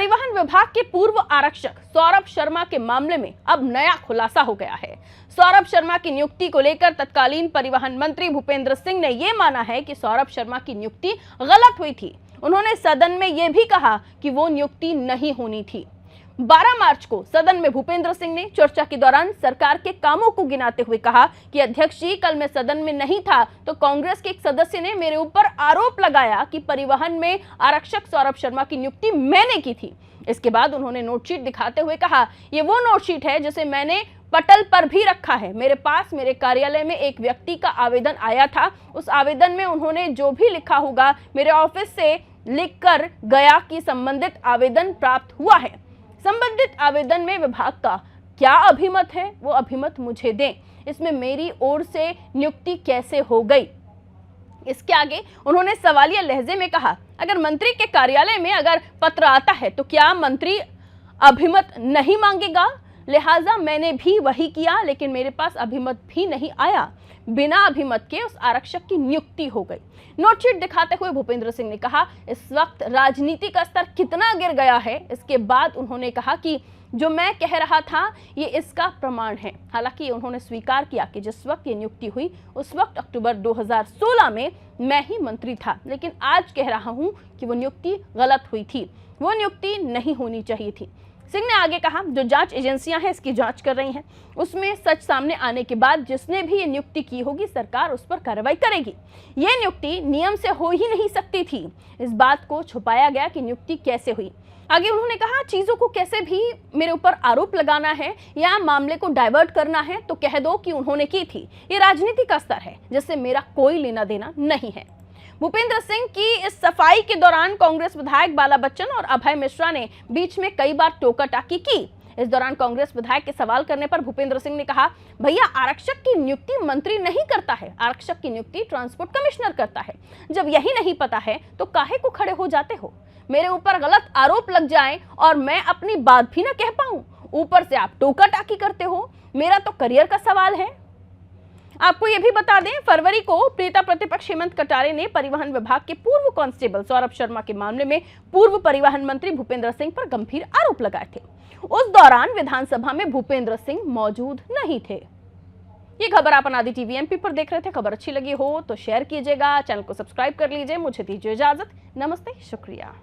परिवहन विभाग के पूर्व आरक्षक सौरभ शर्मा के मामले में अब नया खुलासा हो गया है। सौरभ शर्मा की नियुक्ति को लेकर तत्कालीन परिवहन मंत्री भूपेंद्र सिंह ने यह माना है कि सौरभ शर्मा की नियुक्ति गलत हुई थी। उन्होंने सदन में यह भी कहा कि वो नियुक्ति नहीं होनी थी। 12 मार्च को सदन में भूपेंद्र सिंह ने चर्चा के दौरान सरकार के कामों को गिनाते हुए कहा कि अध्यक्ष जी, कल मैं सदन में नहीं था तो कांग्रेस के एक सदस्य ने मेरे ऊपर आरोप लगाया कि परिवहन में आरक्षक सौरभ शर्मा की नियुक्ति मैंने की थी। इसके बाद उन्होंने नोटशीट दिखाते हुए कहा, ये वो नोटशीट है जिसे मैंने पटल पर भी रखा है। मेरे पास मेरे कार्यालय में एक व्यक्ति का आवेदन आया था। उस आवेदन में उन्होंने जो भी लिखा होगा मेरे ऑफिस से लिख कर गया कि संबंधित आवेदन प्राप्त हुआ है। संबंधित आवेदन में विभाग का क्या अभिमत है वो अभिमत मुझे दें। इसमें मेरी ओर से नियुक्ति कैसे हो गई। इसके आगे उन्होंने सवालिया लहजे में कहा, अगर मंत्री के कार्यालय में अगर पत्र आता है तो क्या मंत्री अभिमत नहीं मांगेगा? लिहाजा मैंने भी वही किया, लेकिन मेरे पास अभिमत भी नहीं आया। बिना अभिमत के उस आरक्षक की नियुक्ति हो गई। नोटशीट दिखाते हुए भूपेंद्र सिंह ने कहा, इस वक्त राजनीति का स्तर कितना गिर गया है। इसके बाद उन्होंने कहा कि जो मैं कह रहा था ये इसका प्रमाण है। हालांकि उन्होंने स्वीकार किया कि जिस वक्त ये नियुक्ति हुई उस वक्त अक्टूबर 2016 में मैं ही मंत्री था, लेकिन आज कह रहा हूं कि वो नियुक्ति गलत हुई थी, वो नियुक्ति नहीं होनी चाहिए थी। सिंह ने आगे कहा, जो जांच एजेंसियां हैं इसकी जांच कर रही हैं, उसमें सच सामने आने के बाद जिसने भी ये नियुक्ति की होगी सरकार उस पर कार्रवाई करेगी। ये नियुक्ति नियम से हो ही नहीं सकती थी। इस बात को छुपाया गया कि नियुक्ति कैसे हुई। आगे उन्होंने कहा, चीजों को कैसे भी मेरे ऊपर आरोप लगाना है या मामले को डाइवर्ट करना है तो कह दो कि उन्होंने की थी। ये राजनीति का स्तर है जिससे मेरा कोई लेना देना नहीं है। भूपेंद्र सिंह की इस सफाई के दौरान कांग्रेस विधायक बाला बच्चन और अभय मिश्रा ने बीच में कई बार टोका टाकी की। इस दौरान कांग्रेस विधायक के सवाल करने पर भूपेंद्र सिंह ने कहा, भैया आरक्षक की नियुक्ति मंत्री नहीं करता है, आरक्षक की नियुक्ति ट्रांसपोर्ट कमिश्नर करता है। जब यही नहीं पता है तो काहे को खड़े हो जाते हो? मेरे ऊपर गलत आरोप लग जाए और मैं अपनी बात भी ना कह पाऊं, ऊपर से आप टोका टाकी करते हो। मेरा तो करियर का सवाल है। आपको यह भी बता दें, फरवरी को नेता प्रतिपक्ष हेमंत कटारे ने परिवहन विभाग के पूर्व कांस्टेबल सौरभ शर्मा के मामले में पूर्व परिवहन मंत्री भूपेंद्र सिंह पर गंभीर आरोप लगाए थे। उस दौरान विधानसभा में भूपेंद्र सिंह मौजूद नहीं थे। ये खबर आप अनादि टीवी एमपी पर देख रहे थे। खबर अच्छी लगी हो तो शेयर कीजिएगा, चैनल को सब्सक्राइब कर लीजिए। मुझे दीजिए इजाजत। नमस्ते, शुक्रिया।